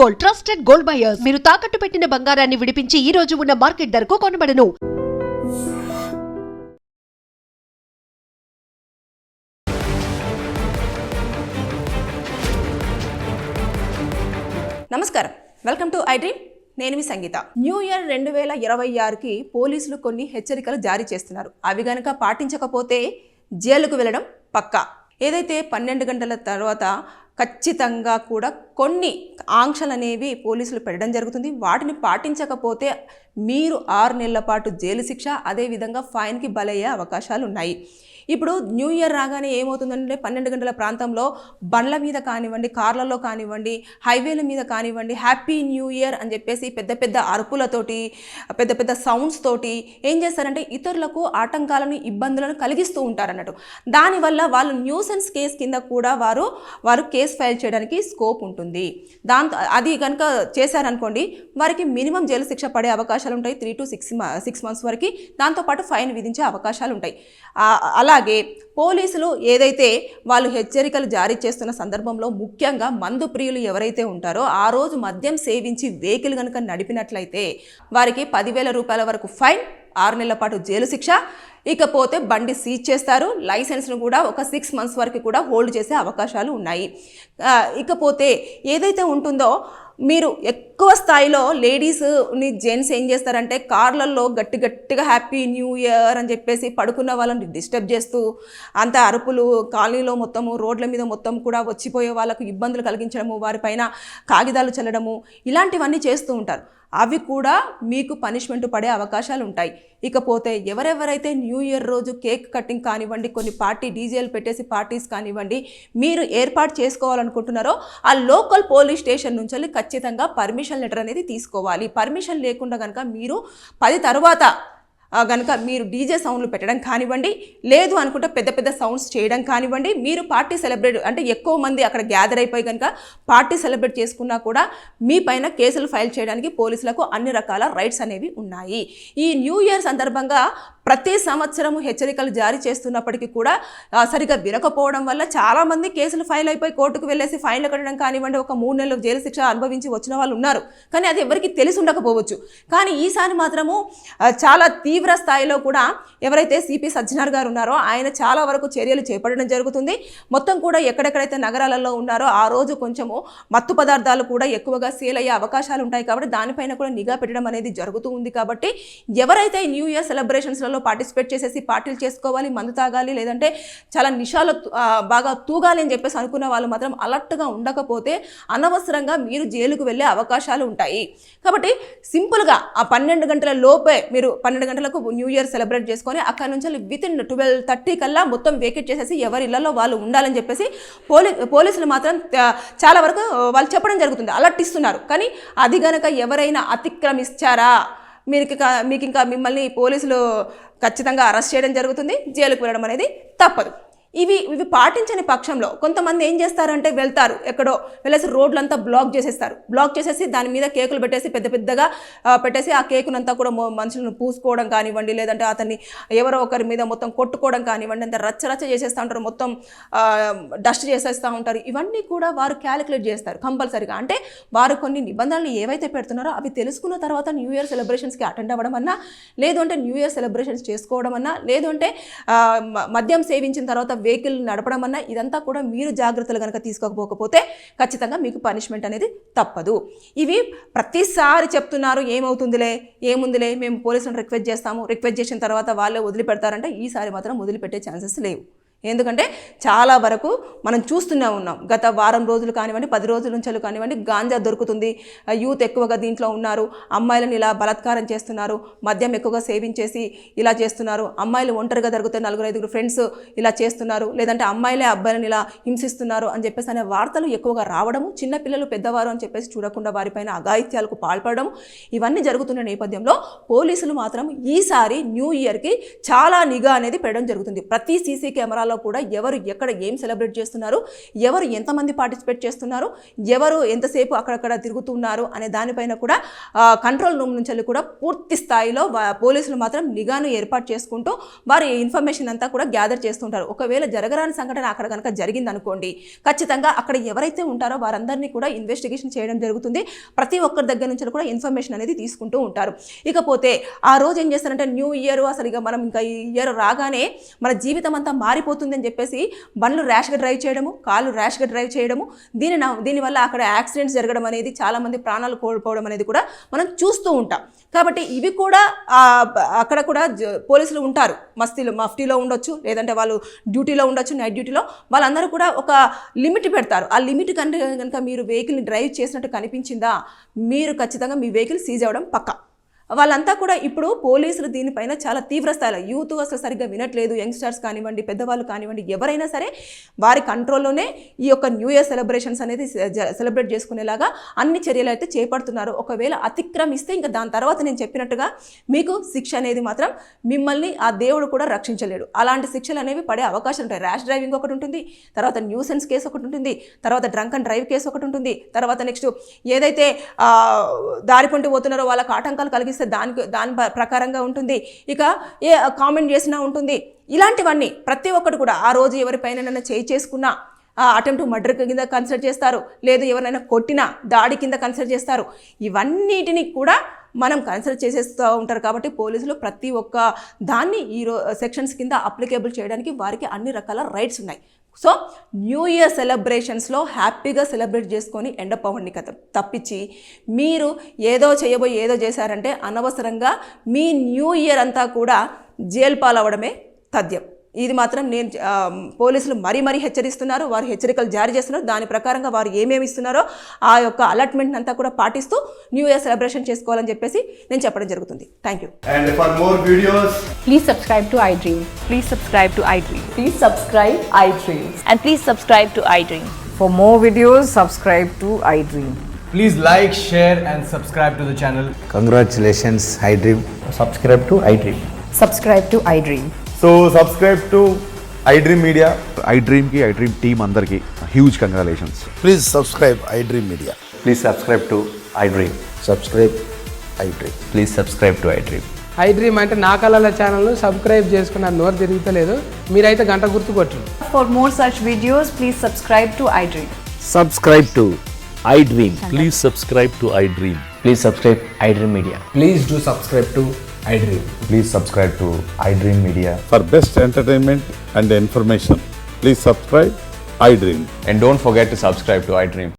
Gold, trusted gold buyers. మీరు తాకట్టు పెట్టిన బంగారాన్ని విడిపించి ఈ రోజు ఉన్న మార్కెట్ ధరకు కొనబడను. నమస్కారం, వెల్కమ్ టు ఐ డ్రీమ్. నేను మీ సంగీత. న్యూ ఇయర్ 2026కి పోలీసులు కొన్ని హెచ్చరికలు జారీ చేస్తున్నారు. అవి గనక పాటించకపోతే జైలుకు వెళ్ళడం పక్కా. ఏదైతే 12 గంటల తర్వాత ఖచ్చితంగా కూడా కొన్ని ఆంక్షలు అనేవి పోలీసులు పెట్టడం జరుగుతుంది. వాటిని పాటించకపోతే మీరు 6 నెలల పాటు జైలు శిక్ష, అదేవిధంగా ఫైన్కి బలయ్యే అవకాశాలు ఉన్నాయి. ఇప్పుడు న్యూ ఇయర్ రాగానే ఏమవుతుందంటే 12 గంటల ప్రాంతంలో బండ్ల మీద కానివ్వండి, కార్లలో కానివ్వండి, హైవేల మీద కానివ్వండి, హ్యాపీ న్యూ ఇయర్ అని చెప్పేసి పెద్ద పెద్ద అరుపులతోటి, పెద్ద పెద్ద సౌండ్స్ తోటి ఏం చేస్తారంటే ఇతరులకు ఆటంకాలను, ఇబ్బందులను కలిగిస్తూ ఉంటారన్నట్టు. దానివల్ల వాళ్ళు న్యూసెన్స్ కేసు కింద కూడా వారు కేసు ఫైల్ చేయడానికి స్కోప్ ఉంటుంది. దాంతో అది కనుక చేశారనుకోండి, వారికి మినిమం జైలు శిక్ష పడే అవకాశాలు ఉంటాయి, 3 to 6 months వరకు. దాంతోపాటు ఫైన్ విధించే అవకాశాలు ఉంటాయి. అలాగే పోలీసులు ఏదైతే వాళ్ళు హెచ్చరికలు జారీ చేస్తున్న సందర్భంలో ముఖ్యంగా మందు ప్రియులు ఎవరైతే ఉంటారో ఆ రోజు మద్యం సేవించి వెహికల్ కనుక నడిపినట్లయితే వారికి 10,000 రూపాయల వరకు ఫైన్, 6 నెలల పాటు జైలు శిక్ష. ఇకపోతే బండి సీజ్ చేస్తారు, లైసెన్స్ను కూడా ఒక 6 months వరకు కూడా హోల్డ్ చేసే అవకాశాలు ఉన్నాయి. ఇకపోతే ఏదైతే ఉంటుందో మీరు ఎక్కువ స్థాయిలో లేడీస్ని, జెంట్స్ ఏం చేస్తారంటే కార్లలో గట్టిగా హ్యాపీ న్యూ ఇయర్ అని చెప్పేసి పడుకున్న వాళ్ళని డిస్టర్బ్ చేస్తూ అంత అరుపులు, కాలనీలో మొత్తము, రోడ్ల మీద మొత్తం కూడా వచ్చిపోయే వాళ్ళకు ఇబ్బందులు కలిగించడము, వారిపైన కాగితాలు చల్లడము, ఇలాంటివన్నీ చేస్తూ ఉంటారు. అవి కూడా మీకు పనిష్మెంట్ పడే అవకాశాలు ఉంటాయి. ఇకపోతే ఎవరెవరైతే న్యూ ఇయర్ రోజు కేక్ కటింగ్ కానివ్వండి, కొన్ని డీజేలు పెట్టేసి పార్టీస్ కానివ్వండి మీరు ఏర్పాటు చేసుకోవాలనుకుంటున్నారో ఆ లోకల్ పోలీస్ స్టేషన్ నుంచి ఖచ్చితంగా పర్మిషన్ లెటర్ అనేది తీసుకోవాలి. పర్మిషన్ లేకుండా కనుక మీరు 10 తర్వాత కనుక మీరు డీజే సౌండ్లు పెట్టడం కానివ్వండి, లేదు అనుకుంటే పెద్ద పెద్ద సౌండ్స్ చేయడం కానివ్వండి, మీరు పార్టీ సెలబ్రేట్ అంటే ఎక్కువ మంది అక్కడ గ్యాదర్ అయిపోయి కనుక పార్టీ సెలబ్రేట్ చేసుకున్నా కూడా మీ పైన కేసులు ఫైల్ చేయడానికి పోలీసులకు అన్ని రకాల రైట్స్ అనేవి ఉన్నాయి. ఈ న్యూ ఇయర్ సందర్భంగా ప్రతి సంవత్సరము హెచ్చరికలు జారీ చేస్తున్నప్పటికీ కూడా సరిగ్గా వినకపోవడం వల్ల చాలామంది కేసులు ఫైల్ అయిపోయి కోర్టుకు వెళ్ళేసి ఫైన్లు కట్టడం కానివ్వండి, ఒక 3 నెలలు జైలు శిక్ష అనుభవించి వచ్చిన వాళ్ళు ఉన్నారు. కానీ అది ఎవరికి తెలిసి ఉండకపోవచ్చు. కానీ ఈసారి మాత్రము చాలా తీవ్ర స్థాయిలో కూడా ఎవరైతే సిపి సజ్జనార్ గారు ఉన్నారో ఆయన చాలా వరకు చర్యలు చేపట్టడం జరుగుతుంది. మొత్తం కూడా ఎక్కడెక్కడైతే నగరాలలో ఉన్నారో ఆ రోజు కొంచెము మత్తు పదార్థాలు కూడా ఎక్కువగా సేల్ అయ్యే అవకాశాలు ఉంటాయి. కాబట్టి దానిపైన కూడా నిఘా పెట్టడం అనేది జరుగుతూ ఉంది. కాబట్టి ఎవరైతే న్యూ ఇయర్ సెలబ్రేషన్స్లో పార్టిసిపేట్ చేసేసి పార్టీలు చేసుకోవాలి, మందు తాగాలి, లేదంటే చాలా నిషాలు బాగా తూగాలి అని చెప్పేసి అనుకున్న వాళ్ళు మాత్రం అలర్ట్గా ఉండకపోతే అనవసరంగా మీరు జైలుకు వెళ్ళే అవకాశాలు ఉంటాయి. కాబట్టి సింపుల్గా ఆ 12 గంటల లోపే మీరు 12 గంటలకు న్యూ ఇయర్ సెలబ్రేట్ చేసుకొని అక్కడ నుంచి వితిన్ 12:30 కల్లా మొత్తం వేకెట్ చేసేసి ఎవరి ఇళ్లలో వాళ్ళు ఉండాలని చెప్పేసి పోలీసులు మాత్రం చాలా వరకు వాళ్ళు చెప్పడం జరుగుతుంది, అలర్ట్ ఇస్తున్నారు. కానీ అది గనక ఎవరైనా అతిక్రమించారా మీకు ఇంకా మిమ్మల్ని పోలీసులు ఖచ్చితంగా అరెస్ట్ చేయడం జరుగుతుంది, జైలుకు వెళ్ళడం అనేది తప్పదు. ఇవి పాటించని పక్షంలో కొంతమంది ఏం చేస్తారంటే వెళ్తారు, ఎక్కడో వెళ్ళేసి రోడ్లంతా బ్లాక్ చేసేసి దాని మీద కేకులు పెట్టేసి పెద్ద పెద్దగా పెట్టేసి ఆ కేకునంతా కూడా మనుషులను పూసుకోవడం కానివ్వండి, లేదంటే అతన్ని ఎవరో ఒకరి మీద మొత్తం కొట్టుకోవడం కానివ్వండి, అంత రచ్చ చేసేస్తూ ఉంటారు, మొత్తం డస్ట్ చేసేస్తూ ఉంటారు. ఇవన్నీ కూడా వారు క్యాలిక్యులేట్ చేస్తారు కంపల్సరీగా. అంటే వారు కొన్ని నిబంధనలు ఏవైతే పెడుతున్నారో అవి తెలుసుకున్న తర్వాత న్యూ ఇయర్ సెలబ్రేషన్స్కి అటెండ్ అవ్వడం అన్నా, లేదు అంటే న్యూ ఇయర్ సెలబ్రేషన్స్ చేసుకోవడం అన్నా, లేదు అంటే మద్యం సేవించిన తర్వాత వెహికల్ నడపడం అన్నా, ఇదంతా కూడా మీరు జాగ్రత్తలు కనుక తీసుకోకపోతే ఖచ్చితంగా మీకు పనిష్మెంట్ అనేది తప్పదు. ఇవి ప్రతిసారి చెప్తున్నారు, ఏముందిలే మేము పోలీసులను రిక్వెస్ట్ చేసిన తర్వాత వాళ్ళే వదిలిపెడతారంటే ఈసారి మాత్రం వదిలిపెట్టే ఛాన్సెస్ లేవు. ఎందుకంటే చాలా వరకు మనం చూస్తూనే ఉన్నాం, గత వారం రోజులు కానివ్వండి, 10 రోజుల నుంచి కానివ్వండి, గాంజా దొరుకుతుంది, యూత్ ఎక్కువగా దీంట్లో ఉన్నారు, అమ్మాయిలను ఇలా బలాత్కారం చేస్తున్నారు, మద్యం ఎక్కువగా సేవించేసి ఇలా చేస్తున్నారు, అమ్మాయిలు ఒంటరిగా దొరికితే 4-5 ఫ్రెండ్స్ ఇలా చేస్తున్నారు, లేదంటే అమ్మాయిలే అబ్బాయిలను ఇలా హింసిస్తున్నారు అని చెప్పేసి అనే వార్తలు ఎక్కువగా రావడము, చిన్నపిల్లలు పెద్దవారు అని చెప్పేసి చూడకుండా వారిపైన అఘాయిత్యాలకు పాల్పడడం, ఇవన్నీ జరుగుతున్న నేపథ్యంలో పోలీసులు మాత్రం ఈసారి న్యూ ఇయర్కి చాలా నిఘా అనేది పెట్టడం జరుగుతుంది. ప్రతి సీసీ కెమెరాలో జిల్లాలలో కూడా ఎవరు ఎక్కడ ఏం సెలబ్రేట్ చేస్తున్నారు, ఎవరు ఎంతమంది పార్టిసిపేట్ చేస్తున్నారు, ఎవరు ఎంతసేపు అక్కడక్కడ తిరుగుతున్నారు అనే దానిపైన కూడా కంట్రోల్ రూమ్ నుంచి కూడా పూర్తి స్థాయిలో పోలీసులు మాత్రం నిఘాను ఏర్పాటు చేసుకుంటూ వారి ఇన్ఫర్మేషన్ అంతా కూడా గ్యాదర్ చేస్తుంటారు. ఒకవేళ జరగరాని సంఘటన అక్కడ కనుక జరిగిందనుకోండి, ఖచ్చితంగా అక్కడ ఎవరైతే ఉంటారో వారందరినీ కూడా ఇన్వెస్టిగేషన్ చేయడం జరుగుతుంది. ప్రతి ఒక్కరి దగ్గర నుంచి కూడా ఇన్ఫర్మేషన్ అనేది తీసుకుంటూ ఉంటారు. ఇకపోతే ఆ రోజు ఏం చేస్తారంటే న్యూ ఇయర్, అసలు ఇక మనం ఇంకా ఈ ఇయర్ రాగానే మన జీవితం అంతా మారిపోతుంది అని చెప్పేసి బండ్లు ర్యాష్గా డ్రైవ్ చేయడము, కాళ్ళు ర్యాష్గా డ్రైవ్ చేయడము, దీనివల్ల అక్కడ యాక్సిడెంట్స్ జరగడం అనేది, చాలామంది ప్రాణాలు కోల్పోవడం అనేది కూడా మనం చూస్తూ ఉంటాం. కాబట్టి ఇవి కూడా అక్కడ కూడా పోలీసులు ఉంటారు, మఫ్టీలో ఉండొచ్చు, లేదంటే వాళ్ళు డ్యూటీలో ఉండొచ్చు, నైట్ డ్యూటీలో. వాళ్ళందరూ కూడా ఒక లిమిట్ పెడతారు. ఆ లిమిట్ కనుక మీరు వెహికల్ని డ్రైవ్ చేసినట్టు కనిపించిందా, మీరు ఖచ్చితంగా మీ వెహికల్ సీజ్ అవ్వడం పక్కా. వాళ్ళంతా కూడా ఇప్పుడు పోలీసులు దీనిపైన చాలా తీవ్ర స్థాయిలో, యూత్ అసలు సరిగ్గా వినట్లేదు, యంగ్స్టర్స్ కానివ్వండి, పెద్దవాళ్ళు కానివ్వండి, ఎవరైనా సరే వారి కంట్రోల్లోనే ఈ యొక్క న్యూ ఇయర్ సెలబ్రేషన్స్ అనేది సెలబ్రేట్ చేసుకునేలాగా అన్ని చర్యలు అయితే చేపడుతున్నారు. ఒకవేళ అతిక్రమిస్తే ఇంకా దాని తర్వాత నేను చెప్పినట్టుగా మీకు శిక్ష అనేది మాత్రం మిమ్మల్ని ఆ దేవుడు కూడా రక్షించలేడు. అలాంటి శిక్షలు అనేవి పడే అవకాశం ఉంటాయి. ర్యాష్ డ్రైవింగ్ ఒకటి ఉంటుంది, తర్వాత న్యూసెన్స్ కేసు ఒకటి ఉంటుంది, తర్వాత డ్రంక్ అండ్ డ్రైవ్ కేసు ఒకటి ఉంటుంది, తర్వాత నెక్స్ట్ ఏదైతే దారి పొంటి పోతున్నారో వాళ్ళకి ఆటంకాలు కలిగిస్తే దాని ప్రకారంగా ఉంటుంది. ఇక ఏ కామెంట్ చేసినా ఉంటుంది. ఇలాంటివన్నీ ప్రతి ఒక్కటి కూడా ఆ రోజు ఎవరిపైన చేసుకున్నా అటెంప్ట్ మర్డర్ కింద కన్సిడర్ చేస్తారు, లేదు ఎవరైనా కొట్టినా దాడి కింద కన్సిడర్ చేస్తారు. ఇవన్నిటిని కూడా మనం కన్సిడర్ చేసేస్తూ ఉంటారు. కాబట్టి పోలీసులు ప్రతి ఒక్క దాన్ని ఈ సెక్షన్స్ కింద అప్లికేబుల్ చేయడానికి వారికి అన్ని రకాల రైట్స్ ఉన్నాయి. సో న్యూ ఇయర్ సెలబ్రేషన్స్లో హ్యాపీగా సెలబ్రేట్ చేసుకొని ఎండప్ అవ్వండి కదా, తప్పించి మీరు ఏదో చేయబోయి ఏదో చేశారంటే అనవసరంగా మీ న్యూ ఇయర్ అంతా కూడా జైలు పాలవడమే తథ్యం. ఇది మాత్రం నేను పోలీసులు మరీ హెచ్చరిస్తున్నారు, వారు హెచ్చరికలు జారీ చేస్తున్నారు. దాని ప్రకారంగా వారు ఏమేమి ఇస్తున్నారో ఆ యొక్క అలాట్మెంట్ అంతా కూడా పాటిస్తూ న్యూ ఇయర్ సెలబ్రేషన్ చేసుకోవాలని చెప్పేసి నేను చెప్పడం జరుగుతుంది. Thank you. And for more videos, Please subscribe to iDream. Please subscribe to iDream. Please subscribe iDream. And please subscribe to iDream. For more videos, subscribe to iDream. please like, share and subscribe to the channel. Congratulations, iDream. Subscribe to iDream. Subscribe to iDream. So subscribe to iDream Media. iDream की iDream team अंदर की huge congratulations. Please subscribe iDream Media. Please subscribe to iDream. Subscribe iDream. Please subscribe to iDream. iDream అంటే నా కళల channel subscribe చేసుకున్న నోరు తిరుగుతలేదు, మీరైతే గంట గుర్తు కొట్టండి. For more such videos, please subscribe to iDream. Subscribe to iDream. Please subscribe to iDream. Please subscribe iDream Media. Please do subscribe to iDream. Please subscribe to iDream Media. For best entertainment and information, please subscribe iDream. And don't forget to subscribe to iDream.